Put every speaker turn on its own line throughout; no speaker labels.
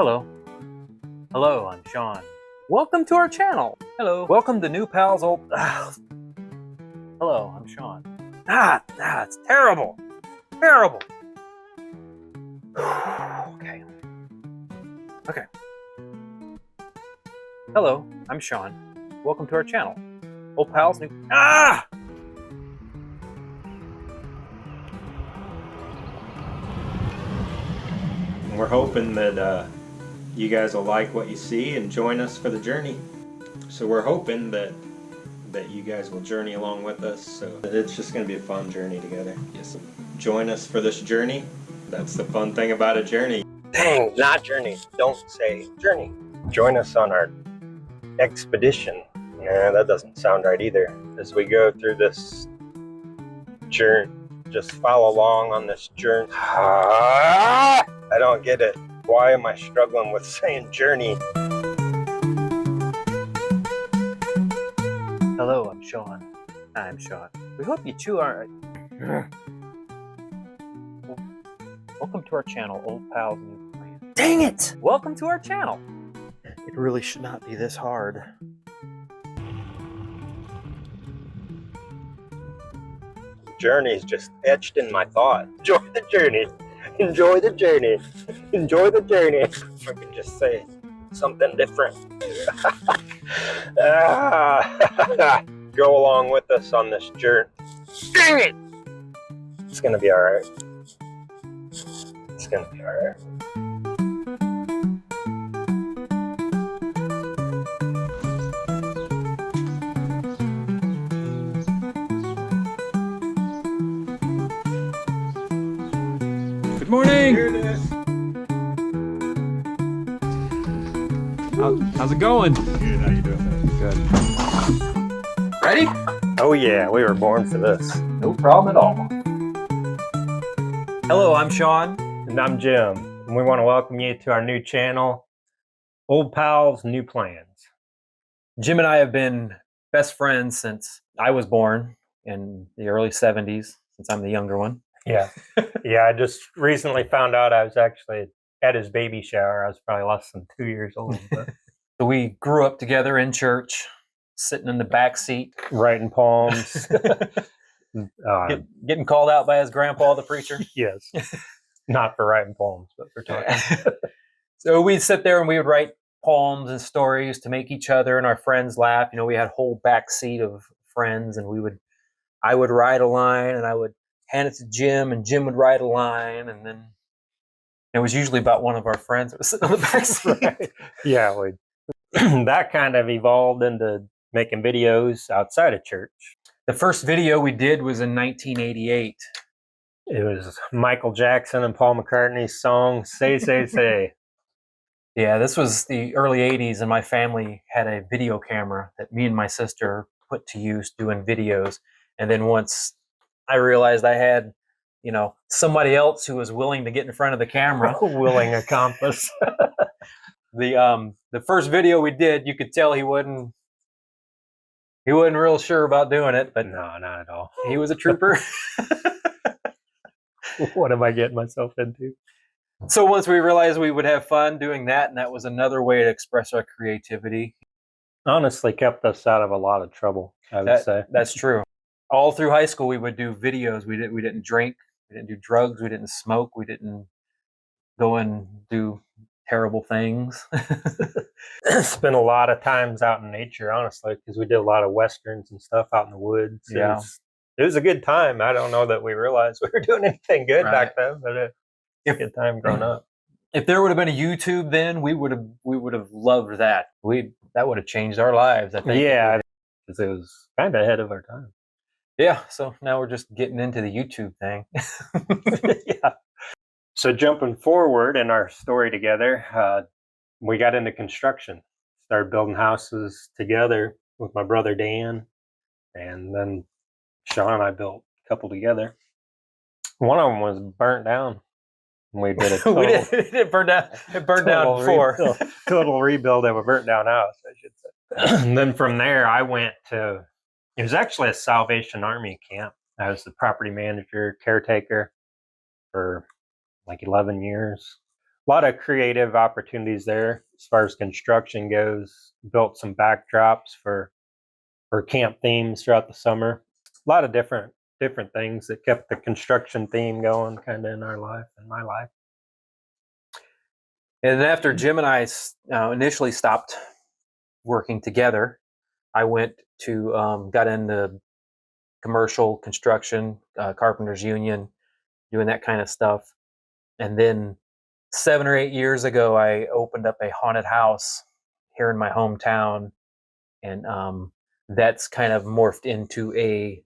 Hello. Hello, I'm Shawn. Welcome to our channel. Hello. Welcome to New Pals Old... Hello, I'm Shawn. It's terrible. Terrible. Okay. Hello, I'm Shawn. Welcome to our channel. Old Pals New...
We're hoping that you guys will like what you see and join us for the journey. So we're hoping that you guys will journey along with us. So it's just going to be a fun journey together. Yes. Join us for this journey. That's the fun thing about a journey.
Dang, not journey. Don't say journey. Join us on our expedition. Yeah, that doesn't sound right either. As we go through this journey, just follow along on this journey. I don't get it. Why am I struggling with saying journey?
Hello, I'm Shawn. I'm Shawn. We hope you too are... Welcome to our channel, Old Pals New Plan. Dang it! Welcome to our channel. It really should not be this hard.
Journey's just etched in my thought. Enjoy the journey. Enjoy the journey. Enjoy the journey. If I can just say something different. Go along with us on this journey. Dang it! It's gonna be alright. It's gonna be alright.
Good morning! How's it going?
Good, how you doing?
Good. Ready?
Oh yeah, we were born for this.
No problem at all. Hello, I'm Shawn.
And I'm Jim. And we want to welcome you to our new channel, Old Pals, New Plans.
Jim and I have been best friends since I was born in the early 70s, since I'm the younger one.
Yeah. Yeah, I just recently found out I was actually at his baby shower. I was probably less than 2 years old. But
So we grew up together in church, sitting in the back seat,
writing poems.
getting called out by his grandpa, the preacher.
Yes. Not for writing poems, but for talking.
So we'd sit there and we would write poems and stories to make each other and our friends laugh. You know, we had a whole back seat of friends, and I would write a line and I would hand it to Jim, and Jim would write a line, and then it was usually about one of our friends that was sitting on the back seat.
Right. Yeah, that kind of evolved into making videos outside of church.
The first video we did was in 1988.
It was Michael Jackson and Paul McCartney's song, Say, Say, Say.
Yeah, this was the early 80s, and my family had a video camera that me and my sister put to use doing videos. And then once I realized I had, you know, somebody else who was willing to get in front of the camera.
Willing accomplice.
The first video we did, you could tell he wasn't real sure about doing it, but
No, not at all.
he was a trooper.
What am I getting myself into?
So once we realized we would have fun doing that, and that was another way to express our creativity.
Honestly kept us out of a lot of trouble, I would say.
That's true. All through high school, we would do videos. We didn't drink. We didn't do drugs. We didn't smoke. We didn't go and do terrible things.
Spent a lot of times out in nature, honestly, because we did a lot of westerns and stuff out in the woods.
Yeah.
It was a good time. I don't know that we realized we were doing anything good
Right.
back then, but it was a good time growing up.
If there would have been a YouTube then, we would have loved that. That would have changed our lives, I think.
Yeah, because it was kind of ahead of our time.
Yeah, so now we're just getting into the YouTube thing.
Yeah. So jumping forward in our story together, we got into construction. Started building houses together with my brother Dan, and then Shawn and I built a couple together. One of them was burnt down. We did a total,
it burned down. It burned down before.
Total rebuild of a burnt down house, I should say. And then from there, I went to. It was actually a Salvation Army camp. I was the property manager, caretaker for like 11 years. lot of creative opportunities there as far as construction goes. Built some backdrops for camp themes throughout the summer. A lot of different things that kept the construction theme going kind of in our life, in my life.
And then after Jim and I initially stopped working together, I went to got into commercial construction, carpenters union, doing that kind of stuff. And then 7 or 8 years ago, I opened up a haunted house here in my hometown, and that's kind of morphed into a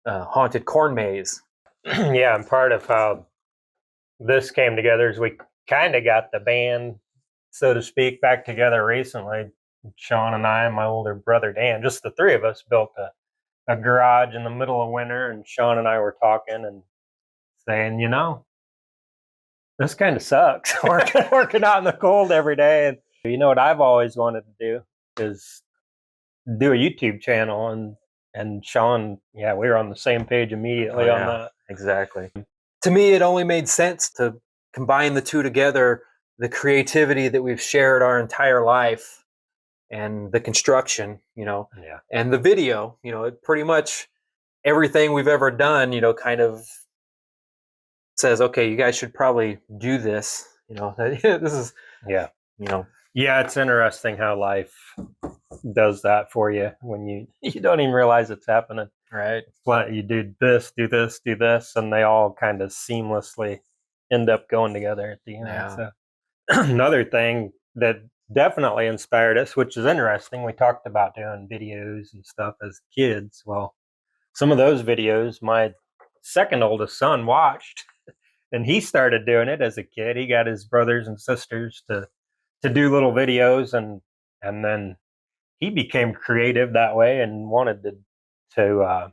haunted corn maze.
Yeah, and part of how this came together is we kind of got the band, so to speak, back together recently. Shawn and I and my older brother Dan, just the three of us, built a garage in the middle of winter, and Shawn and I were talking and saying, this kind of sucks working out in the cold every day. And you know what I've always wanted to do is do a YouTube channel, and Shawn, we were on the same page immediately on that.
Exactly. To me, it only made sense to combine the two together, the creativity that we've shared our entire life and the construction, and the video, pretty much everything we've ever done, kind of says, okay, you guys should probably do this. This is,
Yeah, it's interesting how life does that for you when you don't even realize it's happening.
Right.
But you do this, and they all kind of seamlessly end up going together at the end.
Yeah.
So another thing that definitely inspired us, which is interesting, we talked about doing videos and stuff as kids. Well, some of those videos my second oldest son watched, and he started doing it as a kid. He got his brothers and sisters to do little videos, and then he became creative that way and wanted to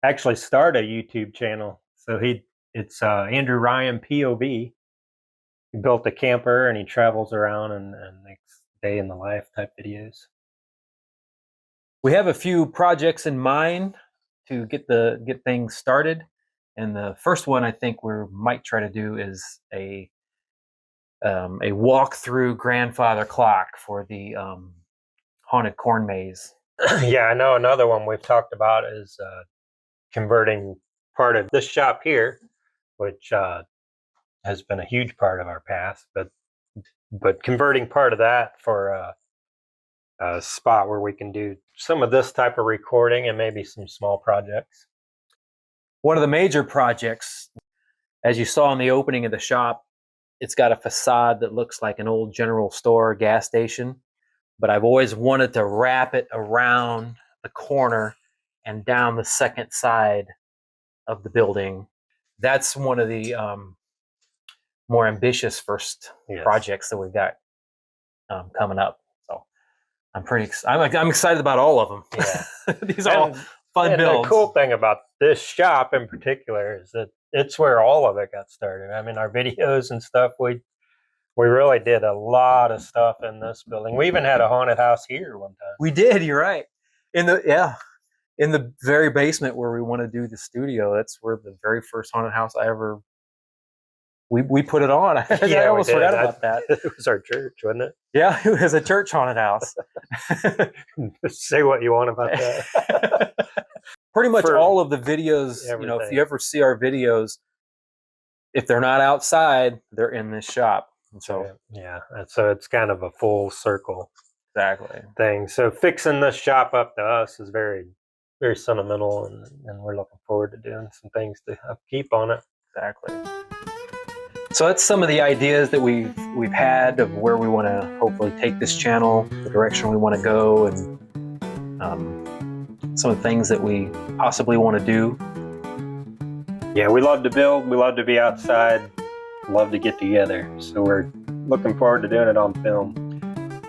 actually start a YouTube channel. So it's Andrew Ryan POV. He built a camper and he travels around and makes day in the life type videos.
We have a few projects in mind to get things started, and the first one I think we might try to do is a walk-through grandfather clock for the haunted corn maze.
Yeah, I know another one we've talked about is converting part of this shop here, which has been a huge part of our past, but converting part of that for a spot where we can do some of this type of recording and maybe some small projects.
One of the major projects, as you saw in the opening of the shop, it's got a facade that looks like an old general store gas station, but I've always wanted to wrap it around the corner and down the second side of the building. That's one of the more ambitious first projects that we've got coming up. So I'm I'm excited about all of them.
Yeah.
These are all fun builds.
The cool thing about this shop in particular is that it's where all of it got started. I mean, our videos and stuff, we really did a lot of stuff in this building. We even had a haunted house here one time.
We did, you're right. In the very basement where we want to do the studio. That's where the very first haunted house we put it on. I almost forgot about that.
It was our church, wasn't it?
Yeah, it was a church haunted house.
Say what you want about that.
Pretty much all of the videos,
everything.
If you ever see our videos, if they're not outside, they're in this shop. And so
and so it's kind of a full circle thing. So fixing this shop up to us is very, very sentimental, and we're looking forward to doing some things to keep on it.
Exactly. So that's some of the ideas that we've had of where we want to hopefully take this channel, the direction we want to go, and some of the things that we possibly want to do.
Yeah, we love to build. We love to be outside. Love to get together. So we're looking forward to doing it on film.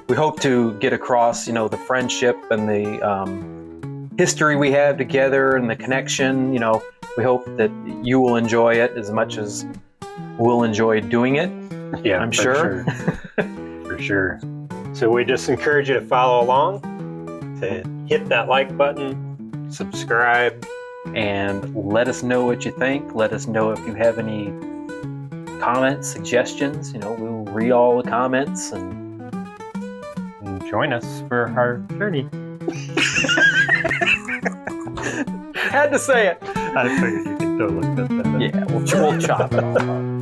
We hope to get across, the friendship and the history we have together and the connection. We hope that you will enjoy it as much as we'll enjoy doing it.
Yeah,
I'm sure.
For sure. So we just encourage you to follow along, to hit that like button, subscribe,
and let us know what you think. Let us know if you have any comments, suggestions. We'll read all the comments and
join us for our journey.
had to say it.
I figured you could totally fit that in.
Yeah, we'll chop it all up.